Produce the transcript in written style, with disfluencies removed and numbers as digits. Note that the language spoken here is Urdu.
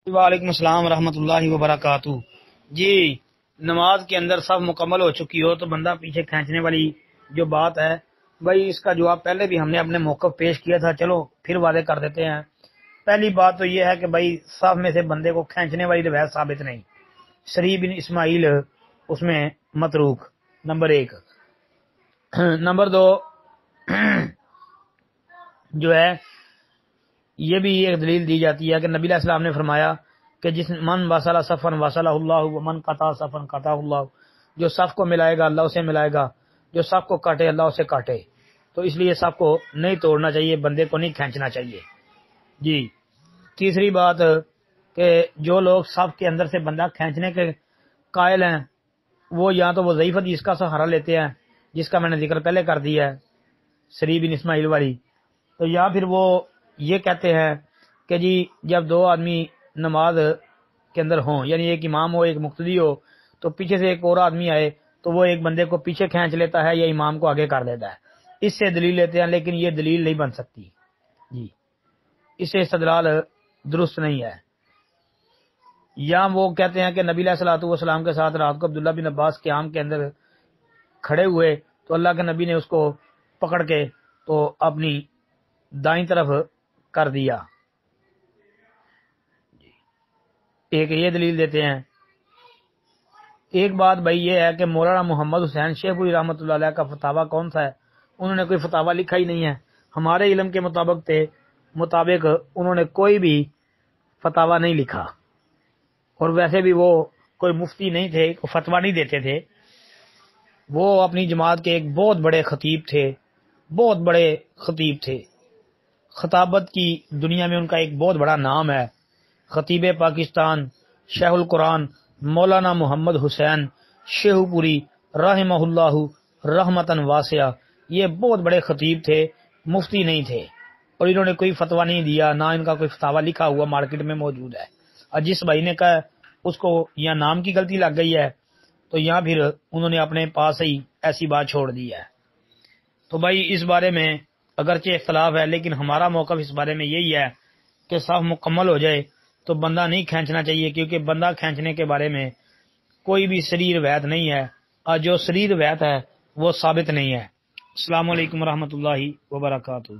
وعلیکم السلام ورحمۃ اللہ وبرکاتہ۔ جی، نماز کے اندر سب مکمل ہو چکی ہو تو بندہ پیچھے کھینچنے والی جو بات ہے بھائی، اس کا جواب پہلے بھی ہم نے اپنے موقف پیش کیا تھا، چلو پھر واضح کر دیتے ہیں۔ پہلی بات تو یہ ہے کہ بھائی صف میں سے بندے کو کھینچنے والی روایت ثابت نہیں، شریح بن اسماعیل اس میں متروک، نمبر ایک۔ نمبر دو جو ہے یہ بھی ایک دلیل دی جاتی ہے کہ نبی علیہ السلام نے فرمایا کہ جس من وصل صفن وصلہ اللہ ومن قطع صفن قطع اللہ، جو صف کو ملائے گا اللہ اسے ملائے گا، جو صف کو کاٹے اللہ اسے کاٹے۔ تو اس لیے صف کو نہیں توڑنا چاہیے، بندے کو نہیں کھینچنا چاہیے۔ جی، تیسری بات کہ جو لوگ صف کے اندر سے بندہ کھینچنے کے قائل ہیں وہ یا تو وہ ضعیف حدیث کا سہارا لیتے ہیں جس کا میں نے ذکر پہلے کر دیا ہے، شریح بن اسماعیل والی، تو یا پھر وہ یہ کہتے ہیں کہ جی جب دو آدمی نماز کے اندر ہوں، یعنی ایک امام ہو ایک مقتدی ہو، تو پیچھے سے ایک اور آدمی آئے تو وہ ایک بندے کو پیچھے کھینچ لیتا ہے یا امام کو آگے کر دیتا ہے، اس سے دلیل لیتے ہیں، لیکن یہ دلیل نہیں بن سکتی۔ جی، اس سے استدلال درست نہیں ہے۔ یا وہ کہتے ہیں کہ نبی علیہ الصلوۃ والسلام کے ساتھ رات کو عبداللہ بن عباس قیام کے اندر کھڑے ہوئے تو اللہ کے نبی نے اس کو پکڑ کے تو اپنی دائیں طرف کر دیا، ایک یہ دلیل دیتے ہیں۔ ایک بات بھائی یہ ہے کہ مولانا محمد حسین شیخ پوری رحمۃ اللہ علیہ کا فتاویٰ کون سا ہے؟ انہوں نے کوئی فتاویٰ لکھا ہی نہیں ہے، ہمارے علم کے مطابق انہوں نے کوئی بھی فتاویٰ نہیں لکھا، اور ویسے بھی وہ کوئی مفتی نہیں تھے، فتویٰ نہیں دیتے تھے۔ وہ اپنی جماعت کے ایک بہت بڑے خطیب تھے، بہت بڑے خطیب تھے، خطابت کی دنیا میں ان کا ایک بہت بڑا نام ہے۔ خطیب پاکستان شیخ القرآن مولانا محمد حسین شیخ پوری رحمہ اللہ رحمتاً واسعہ، یہ بہت بڑے خطیب تھے، مفتی نہیں تھے، اور انہوں نے کوئی فتویٰ نہیں دیا، نہ ان کا کوئی فتاویٰ لکھا ہوا مارکیٹ میں موجود ہے۔ اور جس بھائی نے کہا اس کو یا نام کی غلطی لگ گئی ہے تو یا پھر انہوں نے اپنے پاس ہی ایسی بات چھوڑ دی ہے۔ تو بھائی اس بارے میں اگرچہ اختلاف ہے، لیکن ہمارا موقف اس بارے میں یہی ہے کہ صف مکمل ہو جائے تو بندہ نہیں کھینچنا چاہیے، کیونکہ بندہ کھینچنے کے بارے میں کوئی بھی صریح روایت نہیں ہے، اور جو صریح روایت ہے وہ ثابت نہیں ہے۔ السلام علیکم ورحمۃ اللہ وبرکاتہ۔